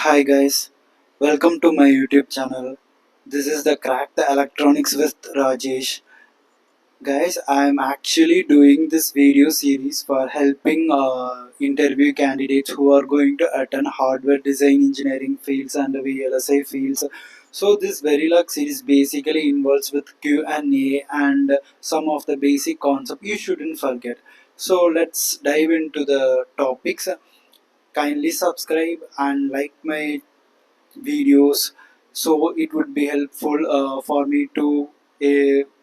Hi guys, welcome to my YouTube channel. This is the Crack the Electronics with Rajesh. Guys, I am actually doing this video series for helping interview candidates who are going to attend hardware design engineering fields and VLSI fields. So this Verilog series basically involves with Q&A and some of the basic concepts you shouldn't forget. So let's dive into the topics. Kindly subscribe and like my videos, so it would be helpful for me to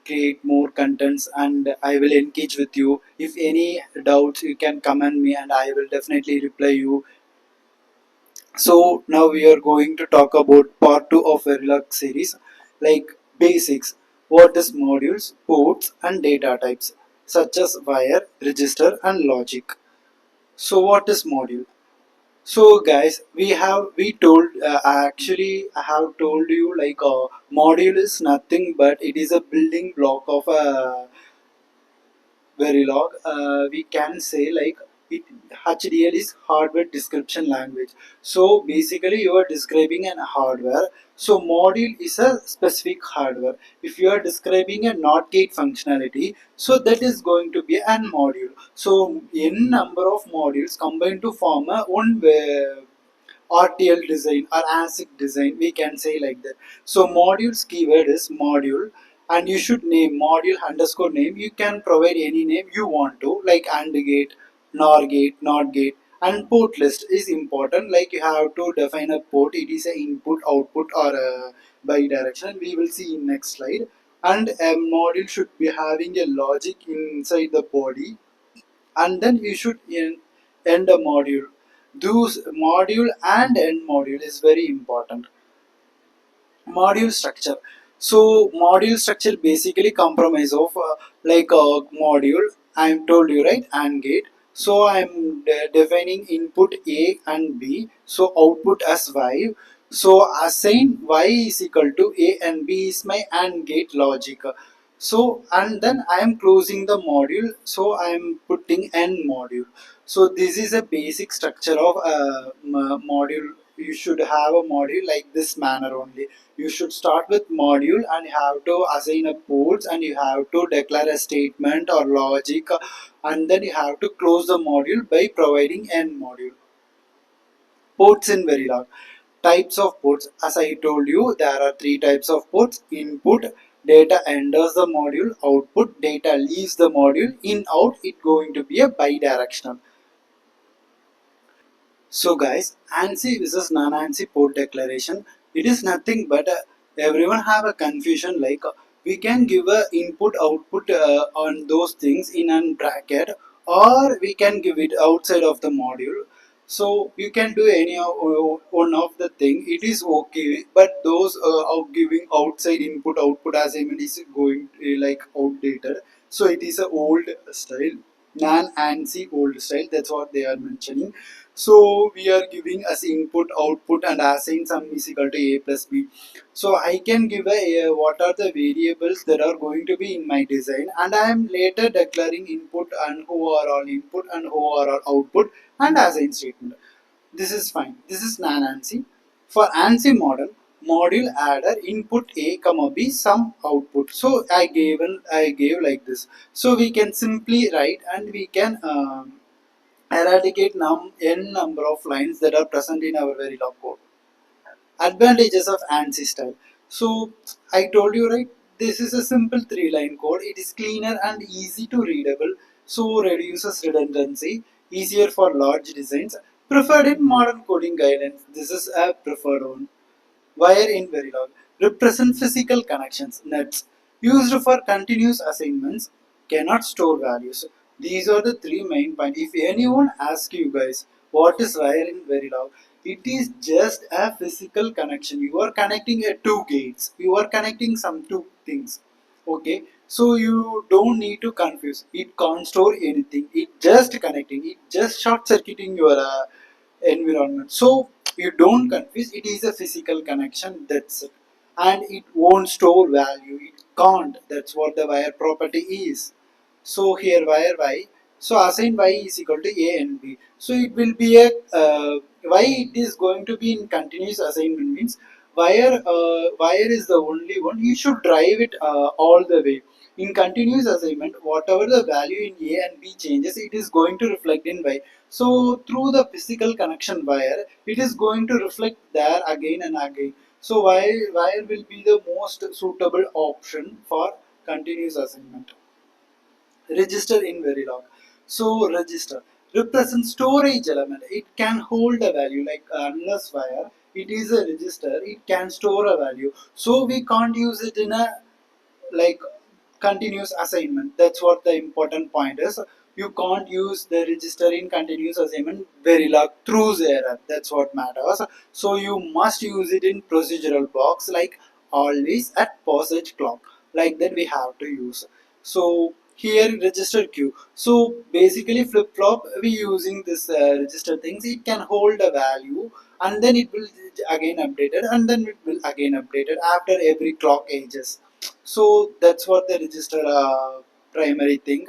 create more contents, and I will engage with you. If any doubts, you can comment me and I will definitely reply you. So now we are going to talk about part 2 of Verilog series, like basics. What is modules, ports and data types such as wire, register and logic. So what is module? So guys, we told actually I have told you, like module is nothing but it is a building block of a Verilog. We can say like it HDL is hardware description language. So basically you are describing an hardware. So module is a specific hardware. If you are describing a NOT gate functionality, so that is going to be an module. So n number of modules combined to form a one RTL design or ASIC design, we can say like that. So modules keyword is module, and you should name module underscore name. You can provide any name you want to, like AND gate, NOR gate, NOT gate, and port list is important. Like you have to define a port. It is a input, output, or a bidirectional. We will see in next slide. And a module should be having a logic inside the body, and then you should end a module. Those module and end module is very important. Module structure. So module structure basically comprise of like a module. I told you, right, and gate. So I'm defining input A and B, so output as y. So assign y is equal to A and B is my AND gate logic. So and then I am closing the module, so I am putting end module. So this is a basic structure of module. You should have a module like this manner only. You should start with module and you have to assign a ports, and you have to declare a statement or logic, and then you have to close the module by providing end module. Ports in Verilog. Types of ports. As I told you, there are three types of ports. Input, data enters the module. Output, data leaves the module. In out, it going to be a bidirectional. So guys, ANSI versus non-ANSI port declaration, it is nothing but everyone have a confusion, like we can give a input output on those things in a bracket, or we can give it outside of the module. So you can do any one of the thing, it is okay, but those of giving outside input output assignment is going like outdated. So it is a old style, non-ANSI old style, that's what they are mentioning. So we are giving as input output and assign sum is equal to A plus B. So I can give what are the variables that are going to be in my design, and I am later declaring input and who are all input and who are all output and assign statement. This is fine. This is non-ANSI. For ANSI model, module adder input A comma B sum output. So I gave like this. So we can simply write, and we can eradicate n number of lines that are present in our Verilog code. Advantages of ANSI style. So I told you, right, this is a simple 3-line code. It is cleaner and easy to readable, so reduces redundancy, easier for large designs, preferred in modern coding guidance. This is a preferred one. Wire in Verilog represent physical connections, nets, used for continuous assignments, cannot store values. These are the three main points. If anyone asks you guys what is wire in Verilog, it is just a physical connection. You are connecting two gates. You are connecting some two things. Okay, so you don't need to confuse. It can't store anything. It just connecting. It just short circuiting your environment. So you don't confuse. It is a physical connection. That's it, and it won't store value. It can't. That's what the wire property is. So here wire Y. So assign y is equal to a and b. So it will be a why it is going to be in continuous assignment means wire is the only one. You should drive it all the way. In continuous assignment, whatever the value in a and b changes, it is going to reflect in y. So through the physical connection wire, it is going to reflect there again and again. So wire will be the most suitable option for continuous assignment. Register in Verilog. So register represents storage element. It can hold a value like unless wire. It is a register. It can store a value. So we can't use it in a like continuous assignment. That's what the important point is. You can't use the register in continuous assignment Verilog throws error. That's what matters. So you must use it in procedural box like always at passage clock. Like that we have to use. So here register queue. So basically flip flop we using this register things. It can hold a value and then it will again updated and then it will again updated after every clock ages. So that's what the register primary thing.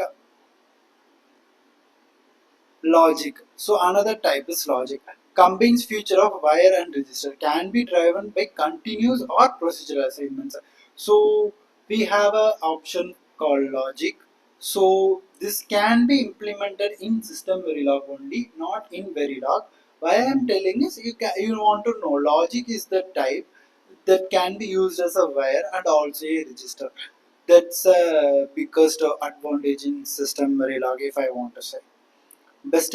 Logic. So another type is logic. Combines feature of wire and register can be driven by continuous or procedural assignments. So we have a option called logic. So this can be implemented in system Verilog only, not in Verilog. Why I am telling is you want to know logic is the type that can be used as a wire and also a register. That's a biggest advantage in system Verilog if I want to say. Best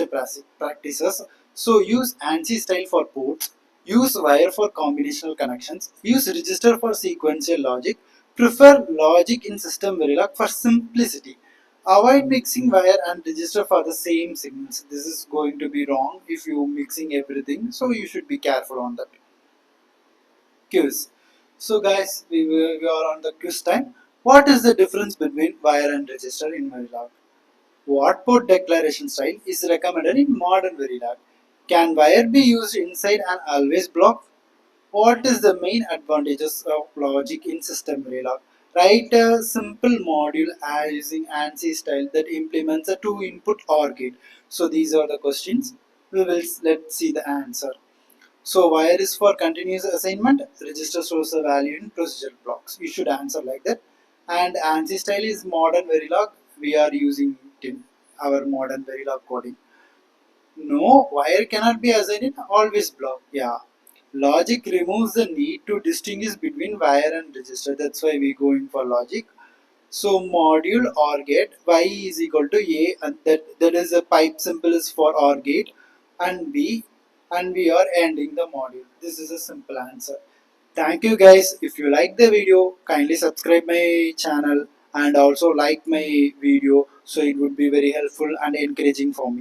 practices. So use ANSI style for ports, use wire for combinational connections, use register for sequential logic, prefer logic in system Verilog for simplicity. Avoid mixing wire and register for the same signals. This is going to be wrong if you mixing everything. So you should be careful on that. Quiz. So guys, we are on the quiz time. What is the difference between wire and register in Verilog? What port declaration style is recommended in modern Verilog? Can wire be used inside and always block? What is the main advantages of logic in system Verilog? Write a simple module using ANSI style that implements a two input OR gate. So these are the questions. Let's see the answer. So wire is for continuous assignment, register stores the value in procedural blocks. You should answer like that. And ANSI style is modern Verilog. We are using it in our modern Verilog coding. No, wire cannot be assigned in always block. Yeah. Logic removes the need to distinguish between wire and register. That's why we go in for logic. So module OR gate y is equal to a and that is a pipe symbol is for OR gate and b and we are ending the module. This is a simple answer. Thank you guys. If you like the video, kindly subscribe my channel and also like my video so it would be very helpful and encouraging for me.